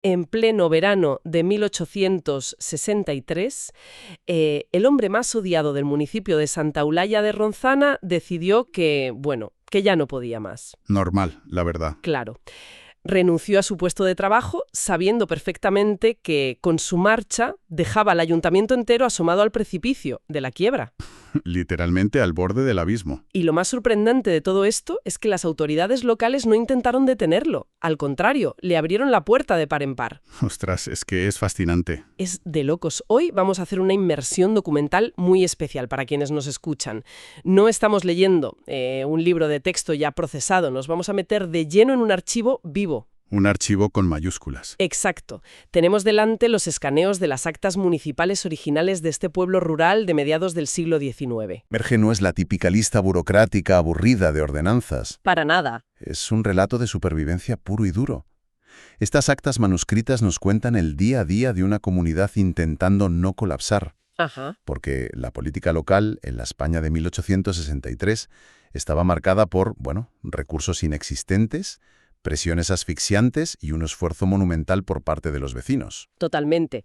En pleno verano de 1863, el hombre más odiado del municipio de Santa Eulalia de Ronzana decidió que, bueno, que ya no podía más. Normal, la verdad. Claro. Renunció a su puesto de trabajo sabiendo perfectamente que con su marcha dejaba al ayuntamiento entero asomado al precipicio de la quiebra. Literalmente al borde del abismo. Y lo más sorprendente de todo esto es que las autoridades locales no intentaron detenerlo. Al contrario, le abrieron la puerta de par en par. Ostras, es que es fascinante. Es de locos. Hoy vamos a hacer una inmersión documental muy especial para quienes nos escuchan. No estamos leyendo un libro de texto ya procesado, nos vamos a meter de lleno en un archivo vivo. Un archivo con mayúsculas. Exacto. Tenemos delante los escaneos de las actas municipales originales de este pueblo rural de mediados del siglo XIX. Merge no es la típica lista burocrática aburrida de ordenanzas. Para nada. Es un relato de supervivencia puro y duro. Estas actas manuscritas nos cuentan el día a día de una comunidad intentando no colapsar. Ajá. Porque la política local, en la España de 1863, estaba marcada por, recursos inexistentes, presiones asfixiantes y un esfuerzo monumental por parte de los vecinos. Totalmente.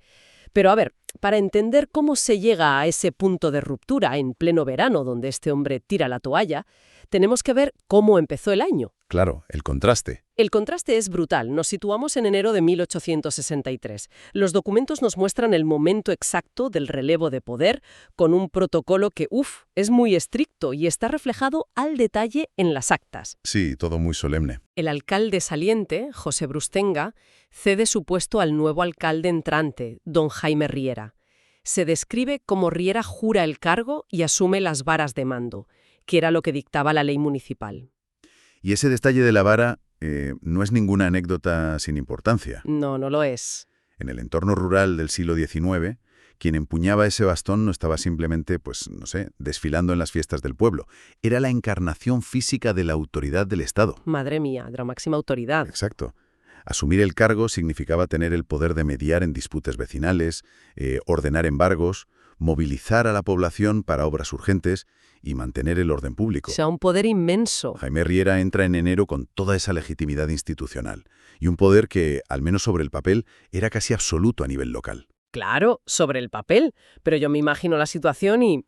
Pero a ver, para entender cómo se llega a ese punto de ruptura en pleno verano donde este hombre tira la toalla, tenemos que ver cómo empezó el año. Claro, el contraste. El contraste es brutal. Nos situamos en enero de 1863. Los documentos nos muestran el momento exacto del relevo de poder con un protocolo que, es muy estricto y está reflejado al detalle en las actas. Sí, todo muy solemne. El alcalde saliente, José Brustenga, cede su puesto al nuevo alcalde entrante, don Jaime Riera. Se describe cómo Riera jura el cargo y asume las varas de mando, que era lo que dictaba la ley municipal. Y ese detalle de la vara no es ninguna anécdota sin importancia. No, no lo es. En el entorno rural del siglo XIX, quien empuñaba ese bastón no estaba simplemente, desfilando en las fiestas del pueblo. Era la encarnación física de la autoridad del Estado. Madre mía, de la máxima autoridad. Exacto. Asumir el cargo significaba tener el poder de mediar en disputas vecinales, ordenar embargos, movilizar a la población para obras urgentes y mantener el orden público. O sea, un poder inmenso. Jaime Riera entra en enero con toda esa legitimidad institucional y un poder que, al menos sobre el papel, era casi absoluto a nivel local. Claro, sobre el papel, pero yo me imagino la situación y,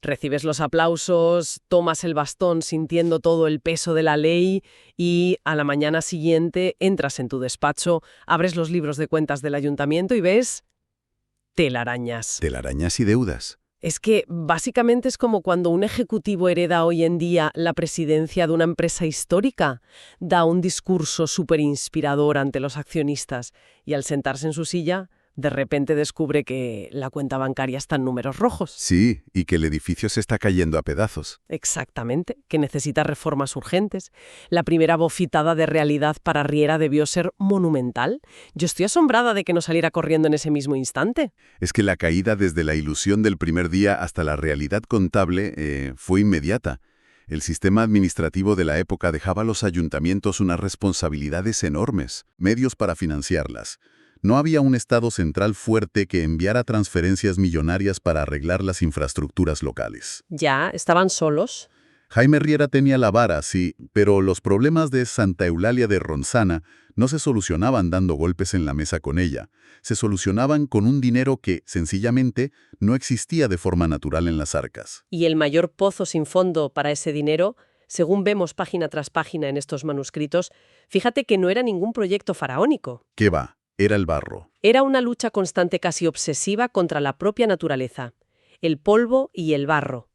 recibes los aplausos, tomas el bastón sintiendo todo el peso de la ley y a la mañana siguiente entras en tu despacho, abres los libros de cuentas del ayuntamiento y ves telarañas. Telarañas y deudas. Es que básicamente es como cuando un ejecutivo hereda hoy en día la presidencia de una empresa histórica, da un discurso súper inspirador ante los accionistas y al sentarse en su silla, de repente descubre que la cuenta bancaria está en números rojos. Sí, y que el edificio se está cayendo a pedazos. Exactamente, que necesita reformas urgentes. La primera bofitada de realidad para Riera debió ser monumental. Yo estoy asombrada de que no saliera corriendo en ese mismo instante. Es que la caída desde la ilusión del primer día hasta la realidad contable fue inmediata. El sistema administrativo de la época dejaba a los ayuntamientos unas responsabilidades enormes, medios para financiarlas. No había un Estado central fuerte que enviara transferencias millonarias para arreglar las infraestructuras locales. Ya, estaban solos. Jaime Riera tenía la vara, sí, pero los problemas de Santa Eulalia de Ronzana no se solucionaban dando golpes en la mesa con ella. Se solucionaban con un dinero que, sencillamente, no existía de forma natural en las arcas. Y el mayor pozo sin fondo para ese dinero, según vemos página tras página en estos manuscritos, fíjate que no era ningún proyecto faraónico. ¿Qué va? Era el barro. Era una lucha constante casi obsesiva contra la propia naturaleza, el polvo y el barro.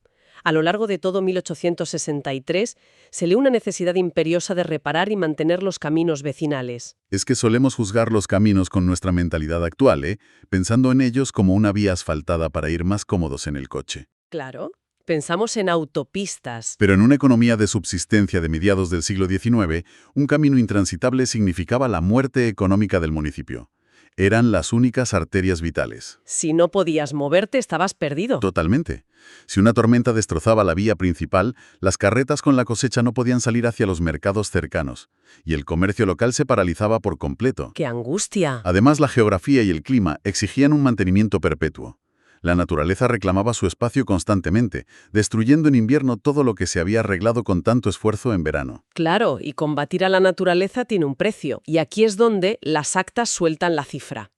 A lo largo de todo 1863 se lee una necesidad imperiosa de reparar y mantener los caminos vecinales. Es que solemos juzgar los caminos con nuestra mentalidad actual, pensando en ellos como una vía asfaltada para ir más cómodos en el coche. Claro. Pensamos en autopistas. Pero en una economía de subsistencia de mediados del siglo XIX, un camino intransitable significaba la muerte económica del municipio. Eran las únicas arterias vitales. Si no podías moverte, estabas perdido. Totalmente. Si una tormenta destrozaba la vía principal, las carretas con la cosecha no podían salir hacia los mercados cercanos, y el comercio local se paralizaba por completo. ¡Qué angustia! Además, la geografía y el clima exigían un mantenimiento perpetuo. La naturaleza reclamaba su espacio constantemente, destruyendo en invierno todo lo que se había arreglado con tanto esfuerzo en verano. Claro, y combatir a la naturaleza tiene un precio, y aquí es donde las actas sueltan la cifra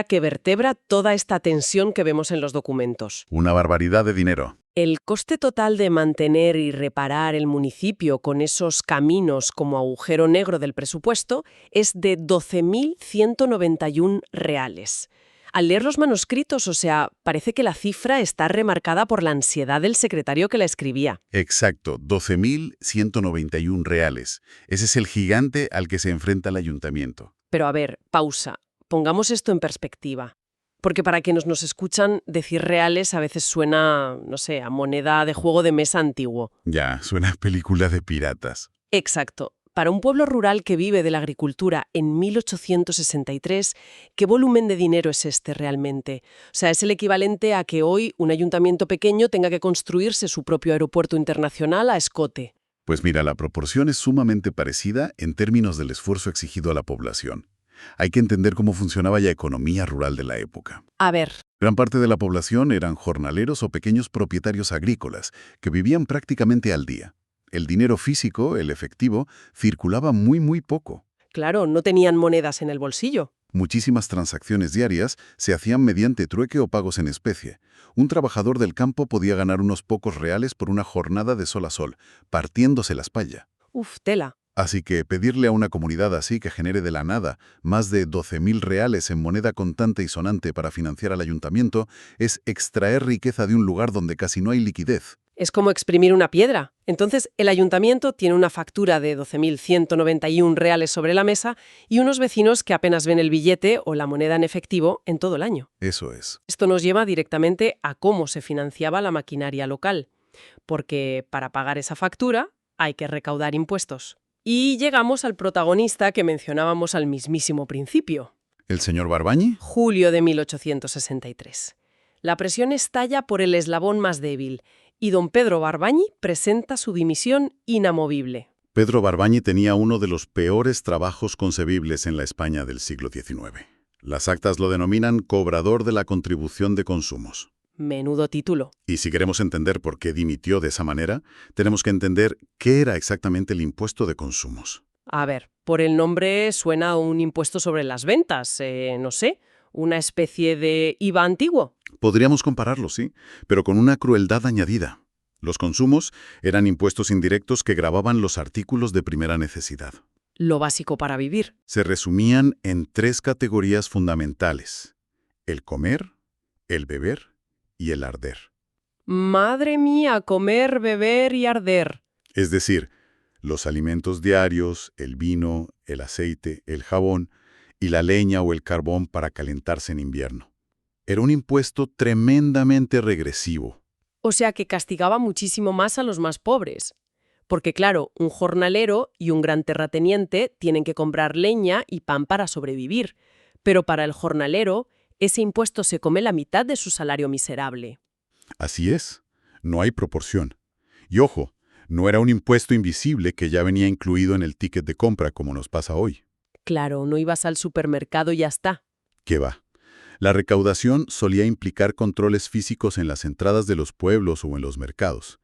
que vertebra toda esta tensión que vemos en los documentos. Una barbaridad de dinero. El coste total de mantener y reparar el municipio con esos caminos como agujero negro del presupuesto es de 12.191 reales. Al leer los manuscritos, parece que la cifra está remarcada por la ansiedad del secretario que la escribía. Exacto, 12.191 reales. Ese es el gigante al que se enfrenta el ayuntamiento. Pero a ver, pausa. Pongamos esto en perspectiva. Porque para quienes nos escuchan, decir reales a veces suena, a moneda de juego de mesa antiguo. Ya, suena a película de piratas. Exacto. Para un pueblo rural que vive de la agricultura en 1863, ¿qué volumen de dinero es este realmente? Es el equivalente a que hoy un ayuntamiento pequeño tenga que construirse su propio aeropuerto internacional a escote. Pues mira, la proporción es sumamente parecida en términos del esfuerzo exigido a la población. Hay que entender cómo funcionaba la economía rural de la época. A ver. Gran parte de la población eran jornaleros o pequeños propietarios agrícolas que vivían prácticamente al día. El dinero físico, el efectivo, circulaba muy poco. Claro, no tenían monedas en el bolsillo. Muchísimas transacciones diarias se hacían mediante trueque o pagos en especie. Un trabajador del campo podía ganar unos pocos reales por una jornada de sol a sol, partiéndose la espalda. Uf, tela. Así que pedirle a una comunidad así que genere de la nada más de 12.000 reales en moneda contante y sonante para financiar al ayuntamiento es extraer riqueza de un lugar donde casi no hay liquidez. Es como exprimir una piedra. Entonces, el ayuntamiento tiene una factura de 12.191 reales sobre la mesa y unos vecinos que apenas ven el billete o la moneda en efectivo en todo el año. Eso es. Esto nos lleva directamente a cómo se financiaba la maquinaria local. Porque para pagar esa factura hay que recaudar impuestos. Y llegamos al protagonista que mencionábamos al mismísimo principio. ¿El señor Barbañi? Julio de 1863. La presión estalla por el eslabón más débil y don Pedro Barbañi presenta su dimisión inamovible. Pedro Barbañi tenía uno de los peores trabajos concebibles en la España del siglo XIX. Las actas lo denominan cobrador de la contribución de consumos. Menudo título. Y si queremos entender por qué dimitió de esa manera, tenemos que entender qué era exactamente el impuesto de consumos. A ver, por el nombre suena a un impuesto sobre las ventas, una especie de IVA antiguo. Podríamos compararlo, sí, pero con una crueldad añadida. Los consumos eran impuestos indirectos que gravaban los artículos de primera necesidad. Lo básico para vivir. Se resumían en 3 categorías fundamentales: el comer, el beber y el arder. Madre mía, comer, beber y arder. Es decir, los alimentos diarios, el vino, el aceite, el jabón y la leña o el carbón para calentarse en invierno. Era un impuesto tremendamente regresivo. O sea que castigaba muchísimo más a los más pobres. Porque claro, un jornalero y un gran terrateniente tienen que comprar leña y pan para sobrevivir. Pero para el jornalero, ese impuesto se come la mitad de su salario miserable. Así es, no hay proporción. Y ojo, no era un impuesto invisible que ya venía incluido en el ticket de compra como nos pasa hoy. Claro, no ibas al supermercado y ya está. ¿Qué va? La recaudación solía implicar controles físicos en las entradas de los pueblos o en los mercados,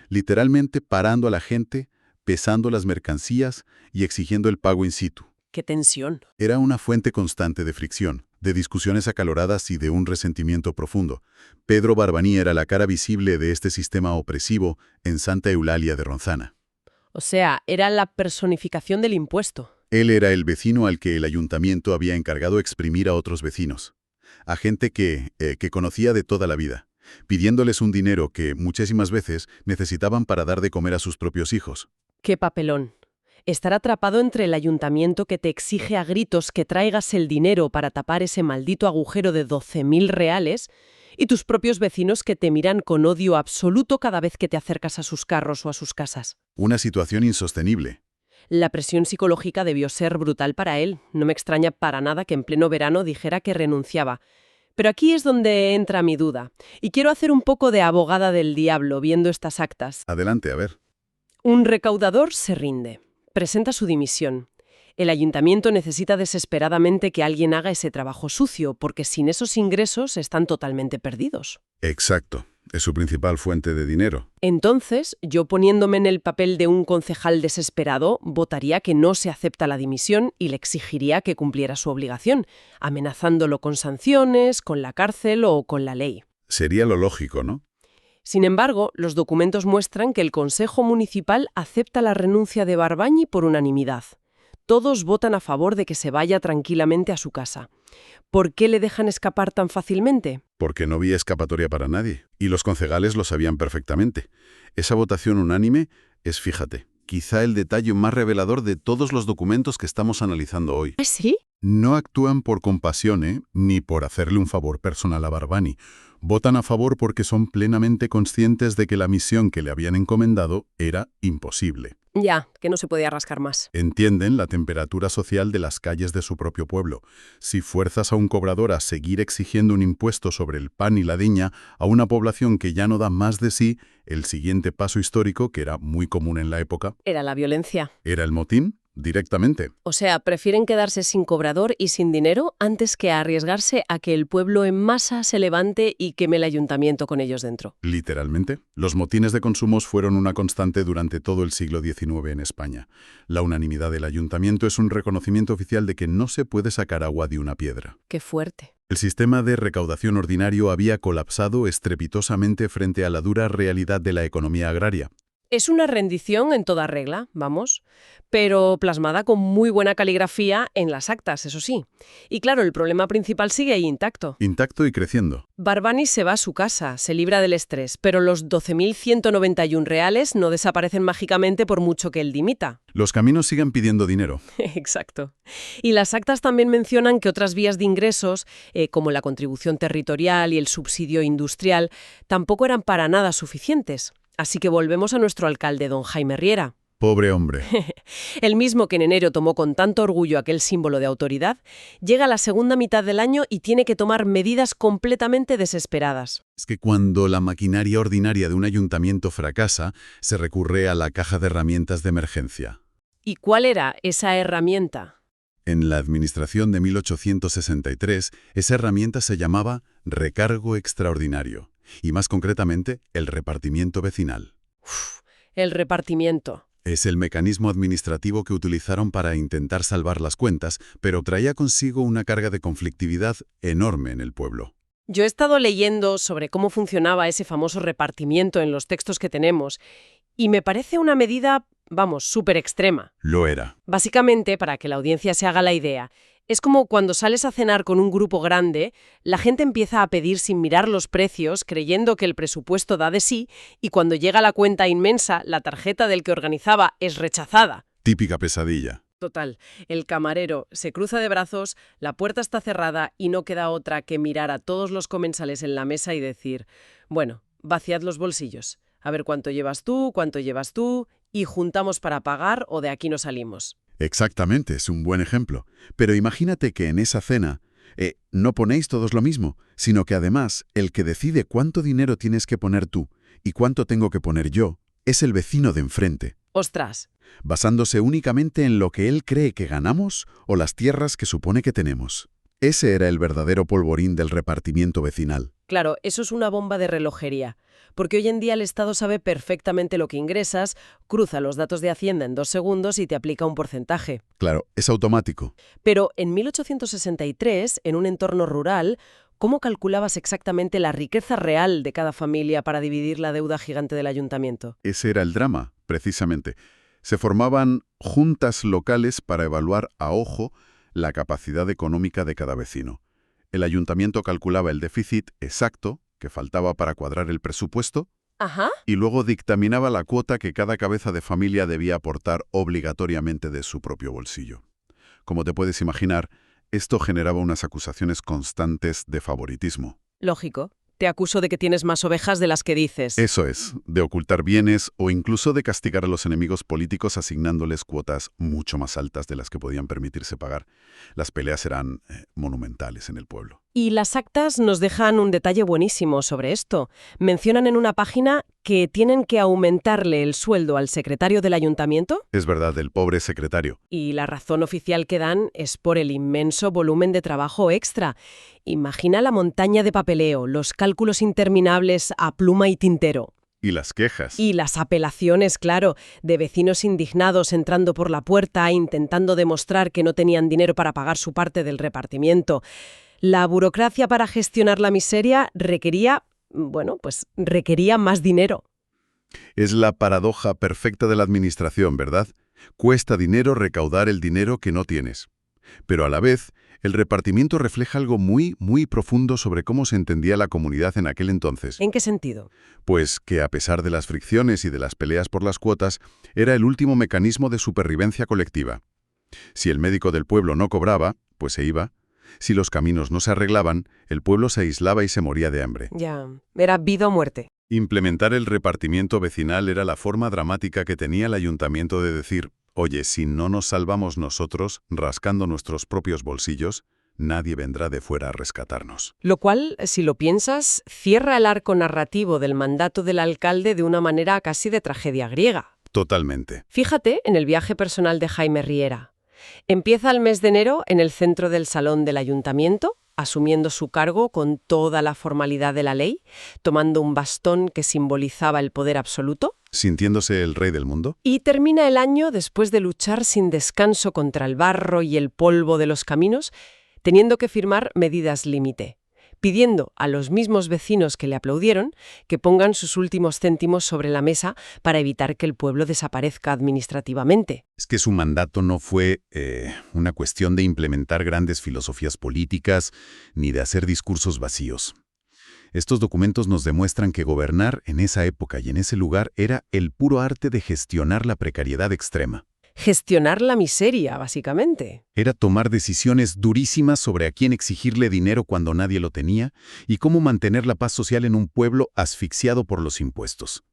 literalmente parando a la gente, pesando las mercancías y exigiendo el pago in situ. ¡Qué tensión! Era una fuente constante de fricción, de discusiones acaloradas y de un resentimiento profundo. Pedro Barbañi era la cara visible de este sistema opresivo en Santa Eulalia de Ronzana. O sea, era la personificación del impuesto. Él era el vecino al que el ayuntamiento había encargado exprimir a otros vecinos, a gente que conocía de toda la vida, pidiéndoles un dinero que muchísimas veces necesitaban para dar de comer a sus propios hijos. ¡Qué papelón! Estar atrapado entre el ayuntamiento que te exige a gritos que traigas el dinero para tapar ese maldito agujero de 12.000 reales y tus propios vecinos que te miran con odio absoluto cada vez que te acercas a sus carros o a sus casas. Una situación insostenible. La presión psicológica debió ser brutal para él. No me extraña para nada que en pleno verano dijera que renunciaba. Pero aquí es donde entra mi duda. Y quiero hacer un poco de abogada del diablo viendo estas actas. Adelante, a ver. Un recaudador se rinde. Presenta su dimisión. El ayuntamiento necesita desesperadamente que alguien haga ese trabajo sucio, porque sin esos ingresos están totalmente perdidos. Exacto. Es su principal fuente de dinero. Entonces, yo poniéndome en el papel de un concejal desesperado, votaría que no se acepta la dimisión y le exigiría que cumpliera su obligación, amenazándolo con sanciones, con la cárcel o con la ley. Sería lo lógico, ¿no? Sin embargo, los documentos muestran que el Consejo Municipal acepta la renuncia de Barbañi por unanimidad. Todos votan a favor de que se vaya tranquilamente a su casa. ¿Por qué le dejan escapar tan fácilmente? Porque no había escapatoria para nadie. Y los concejales lo sabían perfectamente. Esa votación unánime es, fíjate, quizá el detalle más revelador de todos los documentos que estamos analizando hoy. ¿Ah, sí? No actúan por compasión, ni por hacerle un favor personal a Barbañi. Votan a favor porque son plenamente conscientes de que la misión que le habían encomendado era imposible. Ya, que no se podía rascar más. Entienden la temperatura social de las calles de su propio pueblo. Si fuerzas a un cobrador a seguir exigiendo un impuesto sobre el pan y la diña a una población que ya no da más de sí, el siguiente paso histórico, que era muy común en la época, Era la violencia. era el motín directamente. O sea, prefieren quedarse sin cobrador y sin dinero antes que arriesgarse a que el pueblo en masa se levante y queme el ayuntamiento con ellos dentro. Literalmente. Los motines de consumos fueron una constante durante todo el siglo XIX en España. La unanimidad del ayuntamiento es un reconocimiento oficial de que no se puede sacar agua de una piedra. Qué fuerte. El sistema de recaudación ordinario había colapsado estrepitosamente frente a la dura realidad de la economía agraria. Es una rendición en toda regla, vamos, pero plasmada con muy buena caligrafía en las actas, eso sí. Y claro, el problema principal sigue ahí intacto. Intacto y creciendo. Barbañi se va a su casa, se libra del estrés, pero los 12.191 reales no desaparecen mágicamente por mucho que él dimita. Los caminos siguen pidiendo dinero. Exacto. Y las actas también mencionan que otras vías de ingresos, como la contribución territorial y el subsidio industrial, tampoco eran para nada suficientes. Así que volvemos a nuestro alcalde, don Jaime Riera. Pobre hombre. El mismo que en enero tomó con tanto orgullo aquel símbolo de autoridad, llega a la segunda mitad del año y tiene que tomar medidas completamente desesperadas. Es que cuando la maquinaria ordinaria de un ayuntamiento fracasa, se recurre a la caja de herramientas de emergencia. ¿Y cuál era esa herramienta? En la administración de 1863, esa herramienta se llamaba recargo extraordinario, y más concretamente, el repartimiento vecinal. El repartimiento. Es el mecanismo administrativo que utilizaron para intentar salvar las cuentas, pero traía consigo una carga de conflictividad enorme en el pueblo. Yo he estado leyendo sobre cómo funcionaba ese famoso repartimiento en los textos que tenemos, y me parece una medida, vamos, súper extrema. Lo era. Básicamente, para que la audiencia se haga la idea, es como cuando sales a cenar con un grupo grande, la gente empieza a pedir sin mirar los precios, creyendo que el presupuesto da de sí, y cuando llega la cuenta inmensa, la tarjeta del que organizaba es rechazada. Típica pesadilla. Total, el camarero se cruza de brazos, la puerta está cerrada y no queda otra que mirar a todos los comensales en la mesa y decir, bueno, vaciad los bolsillos, a ver cuánto llevas tú, y juntamos para pagar o de aquí no salimos. Exactamente, es un buen ejemplo. Pero imagínate que en esa cena no ponéis todos lo mismo, sino que además el que decide cuánto dinero tienes que poner tú y cuánto tengo que poner yo es el vecino de enfrente. ¡Ostras! Basándose únicamente en lo que él cree que ganamos o las tierras que supone que tenemos. Ese era el verdadero polvorín del repartimiento vecinal. Claro, eso es una bomba de relojería, porque hoy en día el Estado sabe perfectamente lo que ingresas, cruza los datos de Hacienda en 2 segundos y te aplica un porcentaje. Claro, es automático. Pero en 1863, en un entorno rural, ¿cómo calculabas exactamente la riqueza real de cada familia para dividir la deuda gigante del ayuntamiento? Ese era el drama, precisamente. Se formaban juntas locales para evaluar a ojo la capacidad económica de cada vecino. El ayuntamiento calculaba el déficit exacto que faltaba para cuadrar el presupuesto Ajá. y luego dictaminaba la cuota que cada cabeza de familia debía aportar obligatoriamente de su propio bolsillo. Como te puedes imaginar, esto generaba unas acusaciones constantes de favoritismo. Lógico. Te acuso de que tienes más ovejas de las que dices. Eso es, de ocultar bienes o incluso de castigar a los enemigos políticos asignándoles cuotas mucho más altas de las que podían permitirse pagar. Las peleas eran monumentales en el pueblo. Y las actas nos dejan un detalle buenísimo sobre esto. Mencionan en una página que tienen que aumentarle el sueldo al secretario del ayuntamiento. Es verdad, el pobre secretario. Y la razón oficial que dan es por el inmenso volumen de trabajo extra. Imagina la montaña de papeleo, los cálculos interminables a pluma y tintero. Y las quejas. Y las apelaciones, claro, de vecinos indignados entrando por la puerta intentando demostrar que no tenían dinero para pagar su parte del repartimiento. La burocracia para gestionar la miseria requería más dinero. Es la paradoja perfecta de la administración, ¿verdad? Cuesta dinero recaudar el dinero que no tienes. Pero a la vez, el repartimiento refleja algo muy, muy profundo sobre cómo se entendía la comunidad en aquel entonces. ¿En qué sentido? Pues que a pesar de las fricciones y de las peleas por las cuotas, era el último mecanismo de supervivencia colectiva. Si el médico del pueblo no cobraba, pues se iba. Si los caminos no se arreglaban, el pueblo se aislaba y se moría de hambre. Ya, era vida o muerte. Implementar el repartimiento vecinal era la forma dramática que tenía el ayuntamiento de decir: oye, si no nos salvamos nosotros, rascando nuestros propios bolsillos, nadie vendrá de fuera a rescatarnos. Lo cual, si lo piensas, cierra el arco narrativo del mandato del alcalde de una manera casi de tragedia griega. Totalmente. Fíjate en el viaje personal de Jaime Riera. Empieza el mes de enero en el centro del salón del ayuntamiento, asumiendo su cargo con toda la formalidad de la ley, tomando un bastón que simbolizaba el poder absoluto. Sintiéndose el rey del mundo. Y termina el año después de luchar sin descanso contra el barro y el polvo de los caminos, teniendo que firmar medidas límite, pidiendo a los mismos vecinos que le aplaudieron que pongan sus últimos céntimos sobre la mesa para evitar que el pueblo desaparezca administrativamente. Es que su mandato no fue una cuestión de implementar grandes filosofías políticas ni de hacer discursos vacíos. Estos documentos nos demuestran que gobernar en esa época y en ese lugar era el puro arte de gestionar la precariedad extrema. Gestionar la miseria, básicamente. Era tomar decisiones durísimas sobre a quién exigirle dinero cuando nadie lo tenía y cómo mantener la paz social en un pueblo asfixiado por los impuestos.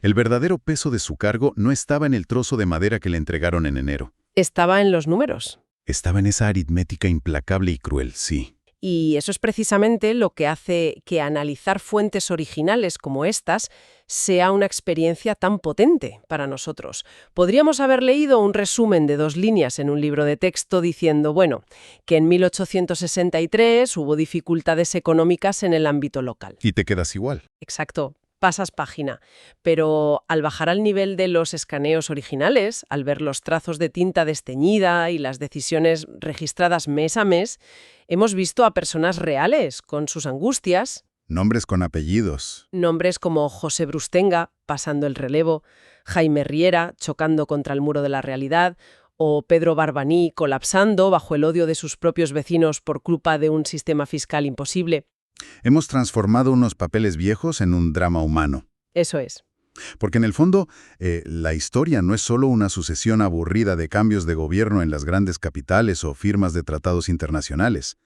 El verdadero peso de su cargo no estaba en el trozo de madera que le entregaron en enero. Estaba en los números. Estaba en esa aritmética implacable y cruel, sí. Y eso es precisamente lo que hace que analizar fuentes originales como estas sea una experiencia tan potente para nosotros. Podríamos haber leído un resumen de 2 líneas en un libro de texto diciendo, que en 1863 hubo dificultades económicas en el ámbito local. Y te quedas igual. Exacto. Pasas página. Pero al bajar al nivel de los escaneos originales, al ver los trazos de tinta desteñida y las decisiones registradas mes a mes, hemos visto a personas reales, con sus angustias. Nombres con apellidos. Nombres como José Brustenga, pasando el relevo, Jaime Riera, chocando contra el muro de la realidad, o Pedro Barbaní, colapsando bajo el odio de sus propios vecinos por culpa de un sistema fiscal imposible. Hemos transformado unos papeles viejos en un drama humano. Eso es. Porque en el fondo, la historia no es solo una sucesión aburrida de cambios de gobierno en las grandes capitales o firmas de tratados internacionales.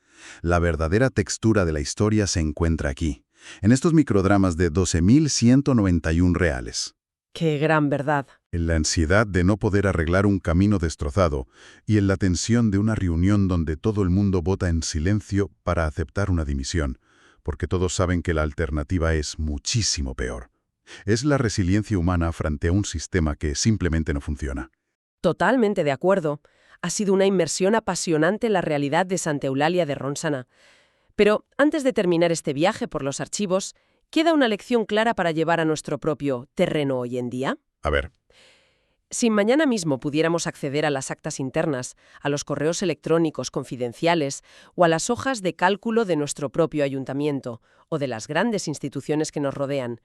La verdadera textura de la historia se encuentra aquí, en estos microdramas de 12.191 reales. ¡Qué gran verdad! En la ansiedad de no poder arreglar un camino destrozado y en la tensión de una reunión donde todo el mundo vota en silencio para aceptar una dimisión, porque todos saben que la alternativa es muchísimo peor. Es la resiliencia humana frente a un sistema que simplemente no funciona. Totalmente de acuerdo. Ha sido una inmersión apasionante en la realidad de Santa Eulalia de Ronçana. Pero antes de terminar este viaje por los archivos, ¿queda una lección clara para llevar a nuestro propio terreno hoy en día? A ver. Si mañana mismo pudiéramos acceder a las actas internas, a los correos electrónicos confidenciales o a las hojas de cálculo de nuestro propio ayuntamiento o de las grandes instituciones que nos rodean,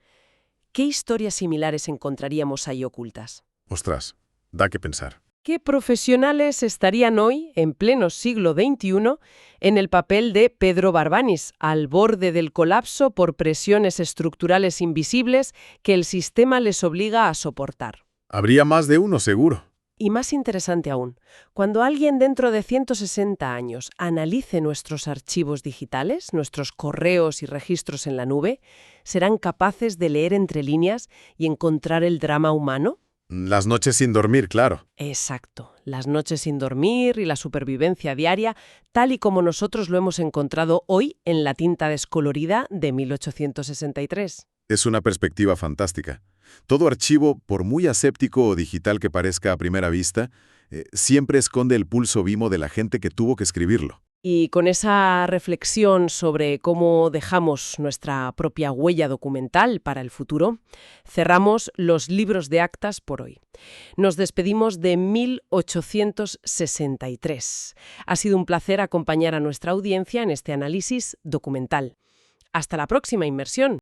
¿qué historias similares encontraríamos ahí ocultas? Ostras, da que pensar. ¿Qué profesionales estarían hoy, en pleno siglo XXI, en el papel de Pedro Barbanis, al borde del colapso por presiones estructurales invisibles que el sistema les obliga a soportar? Habría más de uno, seguro. Y más interesante aún, cuando alguien dentro de 160 años analice nuestros archivos digitales, nuestros correos y registros en la nube, ¿serán capaces de leer entre líneas y encontrar el drama humano? Las noches sin dormir, claro. Exacto, las noches sin dormir y la supervivencia diaria, tal y como nosotros lo hemos encontrado hoy en la tinta descolorida de 1863. Es una perspectiva fantástica. Todo archivo, por muy aséptico o digital que parezca a primera vista, siempre esconde el pulso vivo de la gente que tuvo que escribirlo. Y con esa reflexión sobre cómo dejamos nuestra propia huella documental para el futuro, cerramos los libros de actas por hoy. Nos despedimos de 1863. Ha sido un placer acompañar a nuestra audiencia en este análisis documental. Hasta la próxima inmersión.